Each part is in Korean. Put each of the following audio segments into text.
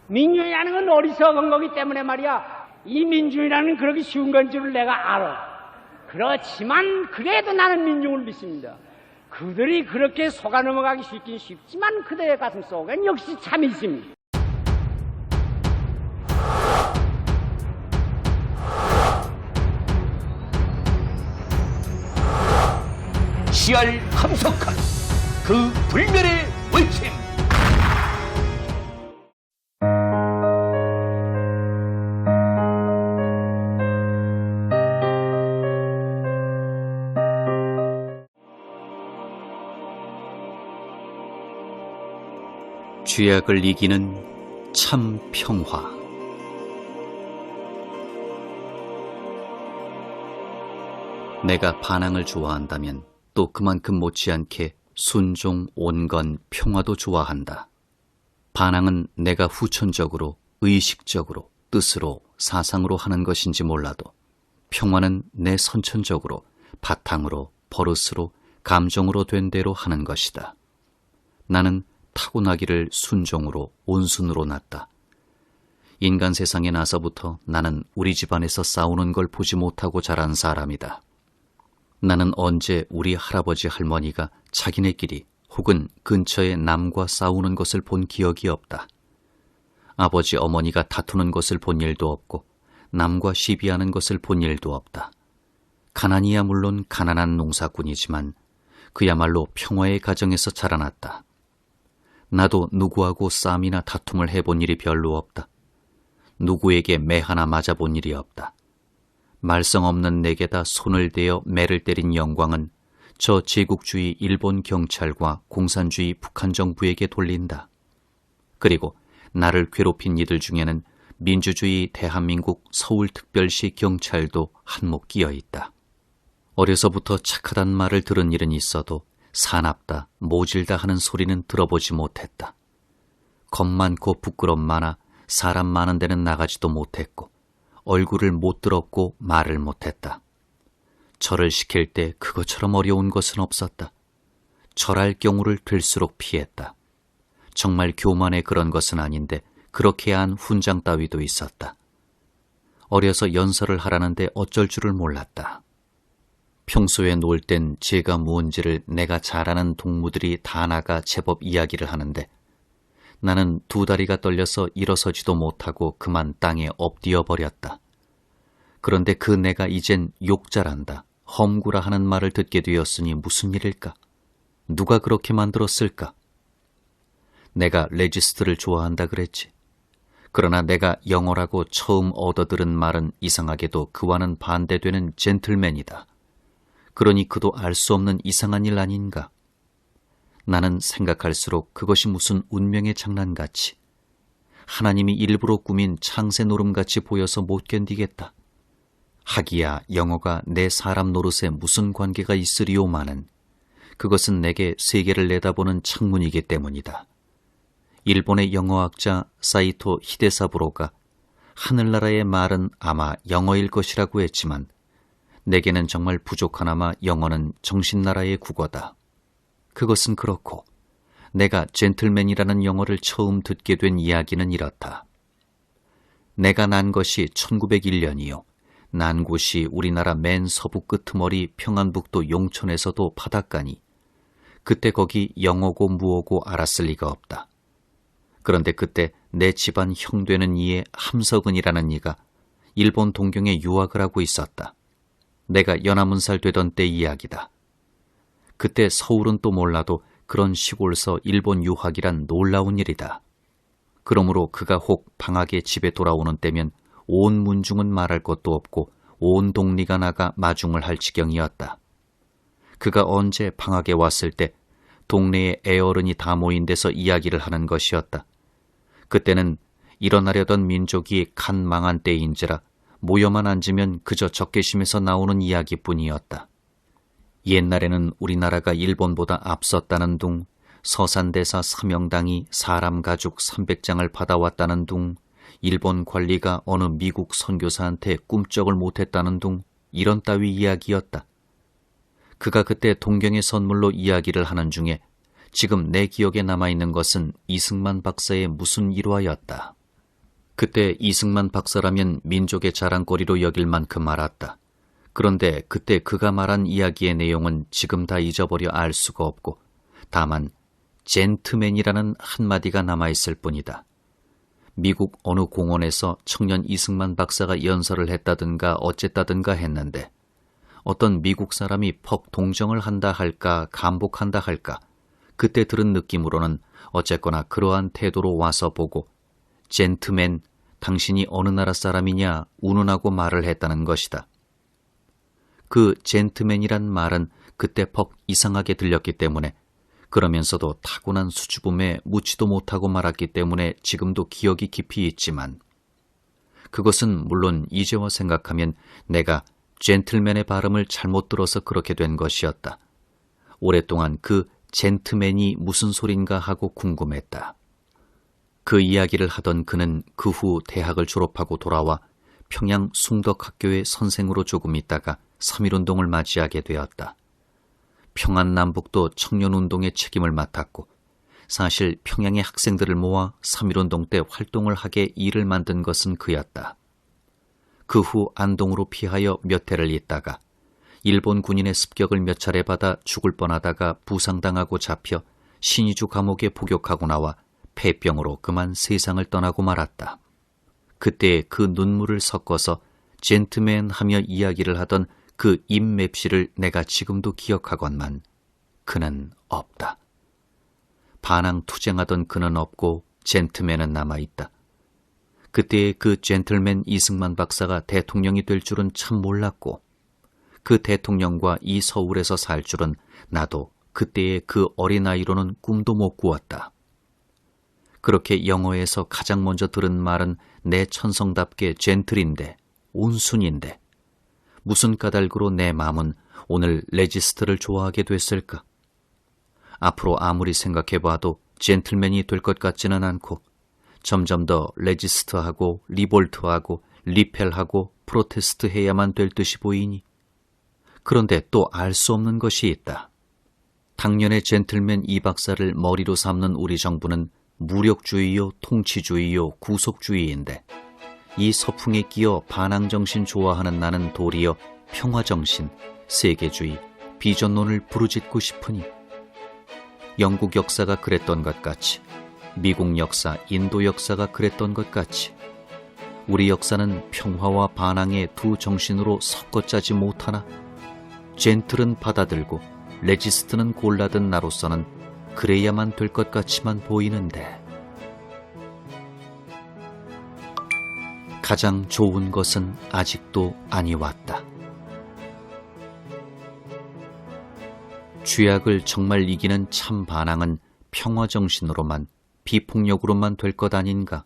민주주의라는 건 어리석은 거기 때문에 말이야. 이 민주주의라는 그렇게 쉬운 건 줄을 내가 알아. 그렇지만 그래도 나는 민중을 믿습니다. 그들이 그렇게 속아 넘어가기 쉽긴 쉽지만 그들의 가슴 속엔 역시 참이 있습니다. 시알 함석한 그 불멸의 외침. 죄악을 이기는 참 평화. 내가 반항을 좋아한다면 또 그만큼 못지않게 순종, 온건, 평화도 좋아한다. 반항은 내가 후천적으로, 의식적으로, 뜻으로, 사상으로 하는 것인지 몰라도 평화는 내 선천적으로, 바탕으로, 버릇으로, 감정으로 된 대로 하는 것이다. 나는 타고나기를 순종으로, 온순으로 났다. 인간 세상에 나서부터 나는 우리 집안에서 싸우는 걸 보지 못하고 자란 사람이다. 나는 언제 우리 할아버지 할머니가 자기네끼리 혹은 근처에 남과 싸우는 것을 본 기억이 없다. 아버지 어머니가 다투는 것을 본 일도 없고 남과 시비하는 것을 본 일도 없다. 가난이야 물론 가난한 농사꾼이지만 그야말로 평화의 가정에서 자라났다. 나도 누구하고 싸움이나 다툼을 해본 일이 별로 없다. 누구에게 매 하나 맞아본 일이 없다. 말썽 없는 내게다 손을 대어 매를 때린 영광은 저 제국주의 일본 경찰과 공산주의 북한 정부에게 돌린다. 그리고 나를 괴롭힌 이들 중에는 민주주의 대한민국 서울특별시 경찰도 한몫 끼어 있다. 어려서부터 착하단 말을 들은 일은 있어도 사납다, 모질다 하는 소리는 들어보지 못했다. 겁 많고 부끄럼 많아 사람 많은 데는 나가지도 못했고 얼굴을 못 들었고 말을 못했다. 절을 시킬 때 그것처럼 어려운 것은 없었다. 절할 경우를 들수록 피했다. 정말 교만의 그런 것은 아닌데 그렇게 한 훈장 따위도 있었다. 어려서 연설을 하라는데 어쩔 줄을 몰랐다. 평소에 놀 땐 제가 무언지를 내가 잘 아는 동무들이 다 나가 제법 이야기를 하는데 나는 두 다리가 떨려서 일어서지도 못하고 그만 땅에 엎드려 버렸다. 그런데 그 내가 이젠 욕 잘한다, 험구라 하는 말을 듣게 되었으니 무슨 일일까? 누가 그렇게 만들었을까? 내가 레지스트를 좋아한다 그랬지. 그러나 내가 영어라고 처음 얻어들은 말은 이상하게도 그와는 반대되는 젠틀맨이다. 그러니 그도 알 수 없는 이상한 일 아닌가? 나는 생각할수록 그것이 무슨 운명의 장난같이, 하나님이 일부러 꾸민 창세 노름같이 보여서 못 견디겠다. 하기야 영어가 내 사람 노릇에 무슨 관계가 있으리오마는 그것은 내게 세계를 내다보는 창문이기 때문이다. 일본의 영어학자 사이토 히데사부로가 하늘나라의 말은 아마 영어일 것이라고 했지만 내게는 정말 부족하나마 영어는 정신나라의 국어다. 그것은 그렇고 내가 젠틀맨이라는 영어를 처음 듣게 된 이야기는 이렇다. 내가 난 것이 1901년이요. 난 곳이 우리나라 맨 서부 끄트머리 평안북도 용천에서도 바닷가니 그때 거기 영어고 무어고 알았을 리가 없다. 그런데 그때 내 집안 형 되는 이의 함석은이라는 이가 일본 동경에 유학을 하고 있었다. 내가 연하문살 되던 때 이야기다. 그때 서울은 또 몰라도 그런 시골서 일본 유학이란 놀라운 일이다. 그러므로 그가 혹 방학에 집에 돌아오는 때면 온 문중은 말할 것도 없고 온 동리가 나가 마중을 할 지경이었다. 그가 언제 방학에 왔을 때 동네에 애어른이 다 모인 데서 이야기를 하는 것이었다. 그때는 일어나려던 민족이 간 망한 때인지라 모여만 앉으면 그저 적개심에서 나오는 이야기뿐이었다. 옛날에는 우리나라가 일본보다 앞섰다는 둥, 서산대사 서명당이 사람 가죽 300장을 받아왔다는 둥, 일본 관리가 어느 미국 선교사한테 꿈쩍을 못했다는 둥, 이런 따위 이야기였다. 그가 그때 동경의 선물로 이야기를 하는 중에 지금 내 기억에 남아있는 것은 이승만 박사의 무슨 일화였다. 그때 이승만 박사라면 민족의 자랑거리로 여길 만큼 알았다. 그런데 그때 그가 말한 이야기의 내용은 지금 다 잊어버려 알 수가 없고 다만 젠트맨이라는 한마디가 남아있을 뿐이다. 미국 어느 공원에서 청년 이승만 박사가 연설을 했다든가 어쨌다든가 했는데 어떤 미국 사람이 퍽 동정을 한다 할까 감복한다 할까 그때 들은 느낌으로는 어쨌거나 그러한 태도로 와서 보고 젠트맨, 당신이 어느 나라 사람이냐 운운하고 말을 했다는 것이다. 그 젠트맨이란 말은 그때 퍽 이상하게 들렸기 때문에 그러면서도 타고난 수줍음에 묻지도 못하고 말았기 때문에 지금도 기억이 깊이 있지만 그것은 물론 이제와 생각하면 내가 젠틀맨의 발음을 잘못 들어서 그렇게 된 것이었다. 오랫동안 그 젠트맨이 무슨 소린가 하고 궁금했다. 그 이야기를 하던 그는 그 후 대학을 졸업하고 돌아와 평양 숭덕학교의 선생으로 조금 있다가 3.1운동을 맞이하게 되었다. 평안남북도 청년운동의 책임을 맡았고 사실 평양의 학생들을 모아 3.1운동 때 활동을 하게 일을 만든 것은 그였다. 그 후 안동으로 피하여 몇 해를 있다가 일본 군인의 습격을 몇 차례 받아 죽을 뻔하다가 부상당하고 잡혀 신의주 감옥에 복역하고 나와 폐병으로 그만 세상을 떠나고 말았다. 그때 그 눈물을 섞어서 젠트맨 하며 이야기를 하던 그 임맵시를 내가 지금도 기억하건만 그는 없다. 반항 투쟁하던 그는 없고 젠트맨은 남아있다. 그때의 그 젠틀맨 이승만 박사가 대통령이 될 줄은 참 몰랐고 그 대통령과 이 서울에서 살 줄은 나도 그때의 그 어린아이로는 꿈도 못 꾸었다. 그렇게 영어에서 가장 먼저 들은 말은 내 천성답게 젠틀인데 온순인데 무슨 까닭으로 내 마음은 오늘 레지스트를 좋아하게 됐을까? 앞으로 아무리 생각해봐도 젠틀맨이 될 것 같지는 않고 점점 더 레지스트하고 리볼트하고 리펠하고 프로테스트 해야만 될 듯이 보이니 그런데 또 알 수 없는 것이 있다. 당년의 젠틀맨 이 박사를 머리로 삼는 우리 정부는 무력주의요 통치주의요 구속주의인데 이 서풍에 끼어 반항정신 좋아하는 나는 도리어 평화정신, 세계주의, 비전론을 부르짖고 싶으니 영국 역사가 그랬던 것 같이 미국 역사, 인도 역사가 그랬던 것 같이 우리 역사는 평화와 반항의 두 정신으로 섞어 짜지 못하나 젠틀은 받아들고 레지스트는 골라든 나로서는 그래야만 될 것 같이만 보이는데 가장 좋은 것은 아직도 아니 왔다. 쥐약을 정말 이기는 참 반항은 평화정신으로만 비폭력으로만 될 것 아닌가.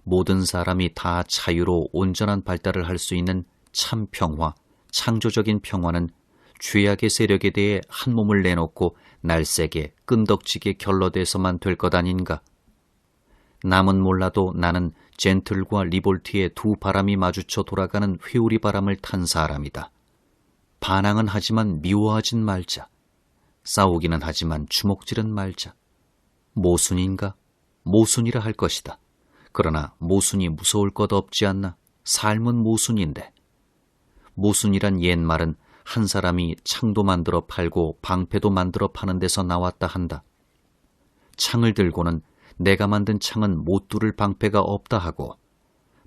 모든 사람이 다 자유로 온전한 발달을 할 수 있는 참 평화, 창조적인 평화는 쥐약의 세력에 대해 한 몸을 내놓고 날쌔게 끈덕지게 결로돼서만 될 것 아닌가. 남은 몰라도 나는 젠틀과 리볼트의 두 바람이 마주쳐 돌아가는 회오리 바람을 탄 사람이다. 반항은 하지만 미워하진 말자. 싸우기는 하지만 주먹질은 말자. 모순인가? 모순이라 할 것이다. 그러나 모순이 무서울 것 없지 않나? 삶은 모순인데. 모순이란 옛말은 한 사람이 창도 만들어 팔고 방패도 만들어 파는 데서 나왔다 한다. 창을 들고는 내가 만든 창은 못 뚫을 방패가 없다 하고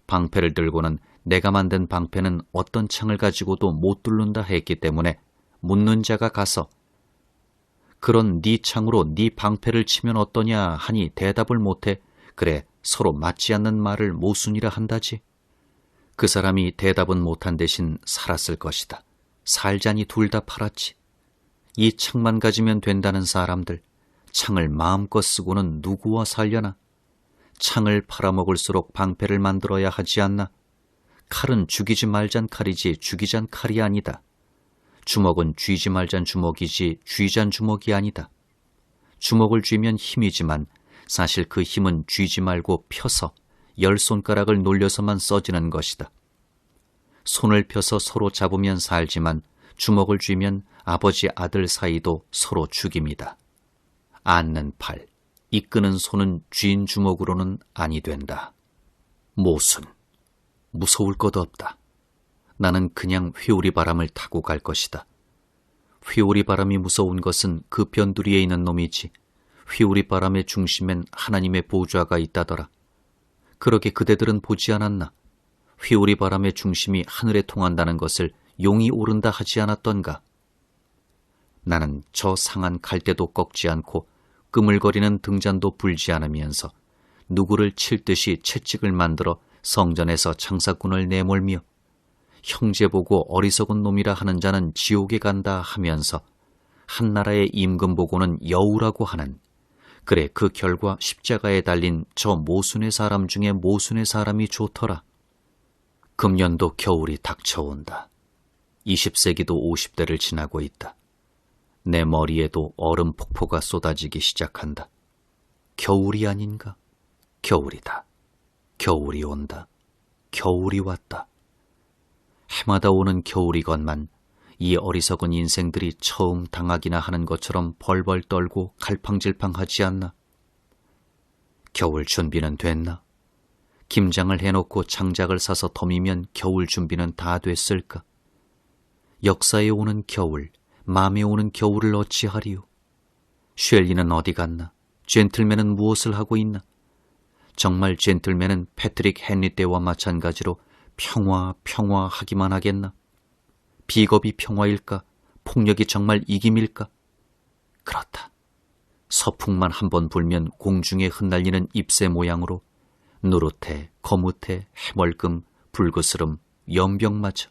방패를 들고는 내가 만든 방패는 어떤 창을 가지고도 못 뚫는다 했기 때문에 묻는 자가 가서 그런 네 창으로 네 방패를 치면 어떠냐 하니 대답을 못해 그래 서로 맞지 않는 말을 모순이라 한다지. 그 사람이 대답은 못한 대신 살았을 것이다. 살자니 둘 다 팔았지. 이 창만 가지면 된다는 사람들 창을 마음껏 쓰고는 누구와 살려나. 창을 팔아먹을수록 방패를 만들어야 하지 않나. 칼은 죽이지 말잔 칼이지 죽이잔 칼이 아니다. 주먹은 쥐지 말잔 주먹이지 쥐잔 주먹이 아니다. 주먹을 쥐면 힘이지만 사실 그 힘은 쥐지 말고 펴서 10손가락을 놀려서만 써지는 것이다. 손을 펴서 서로 잡으면 살지만 주먹을 쥐면 아버지 아들 사이도 서로 죽입니다. 앉는 팔, 이끄는 손은 쥔 주먹으로는 아니 된다. 모순. 무서울 것 없다. 나는 그냥 회오리 바람을 타고 갈 것이다. 회오리 바람이 무서운 것은 그 변두리에 있는 놈이지. 회오리 바람의 중심엔 하나님의 보좌가 있다더라. 그러게 그대들은 보지 않았나? 회오리 바람의 중심이 하늘에 통한다는 것을 용이 오른다 하지 않았던가? 나는 저 상한 갈대도 꺾지 않고 끄물거리는 등잔도 불지 않으면서 누구를 칠 듯이 채찍을 만들어 성전에서 장사꾼을 내몰며 형제 보고 어리석은 놈이라 하는 자는 지옥에 간다 하면서 한 나라의 임금 보고는 여우라고 하는, 그래 그 결과 십자가에 달린 저 모순의 사람 중에 모순의 사람이 좋더라. 금년도 겨울이 닥쳐온다. 20세기도 50대를 지나고 있다. 내 머리에도 얼음 폭포가 쏟아지기 시작한다. 겨울이 아닌가? 겨울이다. 겨울이 온다. 겨울이 왔다. 해마다 오는 겨울이건만 이 어리석은 인생들이 처음 당하기나 하는 것처럼 벌벌 떨고 갈팡질팡하지 않나? 겨울 준비는 됐나? 김장을 해놓고 장작을 사서 덤이면 겨울 준비는 다 됐을까? 역사에 오는 겨울, 마음에 오는 겨울을 어찌하리요? 쉘리는 어디 갔나? 젠틀맨은 무엇을 하고 있나? 정말 젠틀맨은 패트릭 헨리 때와 마찬가지로 평화 하기만 하겠나? 비겁이 평화일까? 폭력이 정말 이김일까? 그렇다. 서풍만 한번 불면 공중에 흩날리는 잎새 모양으로 누릇해, 거뭇해, 해멀금, 불그스름, 연병마저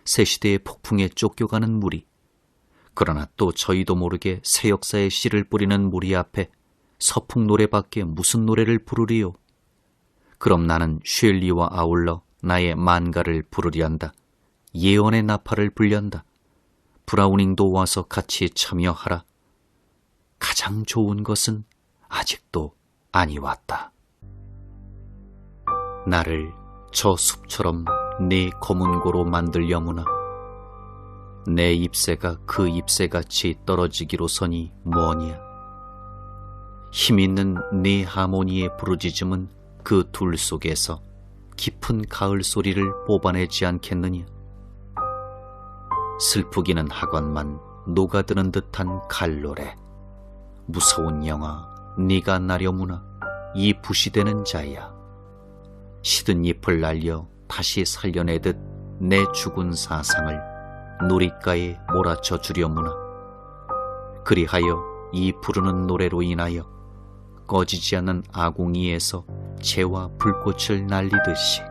새 시대의 폭풍에 쫓겨가는 무리. 그러나 또 저희도 모르게 새 역사의 씨를 뿌리는 무리 앞에 서풍 노래밖에 무슨 노래를 부르리요? 그럼 나는 쉘리와 아울러 나의 만가를 부르리한다. 예언의 나팔을 불련다. 브라우닝도 와서 같이 참여하라. 가장 좋은 것은 아직도 아니 왔다. 나를 저 숲처럼 네 검은 고로 만들려무나. 내 잎새가 그 잎새같이 떨어지기로서니 뭐냐. 힘있는 네 하모니의 부르짖음은 그 둘 속에서 깊은 가을 소리를 뽑아내지 않겠느냐. 슬프기는 하건만 녹아드는 듯한 갈노래. 무서운 영아, 네가 나려무나. 이 부시되는 자야. 시든 잎을 날려 다시 살려내듯 내 죽은 사상을 누릿가에 몰아쳐 주려무나. 그리하여 이 부르는 노래로 인하여 꺼지지 않는 아궁이에서 재와 불꽃을 날리듯이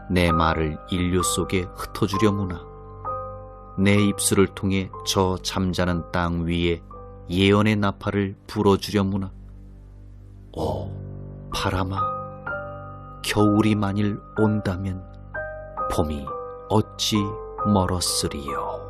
내 말을 인류 속에 흩어주려무나. 내 입술을 통해 저 잠자는 땅 위에 예언의 나팔을 불어주려무나. 오, 바람아, 겨울이 만일 온다면 봄이 어찌 멀었으리요.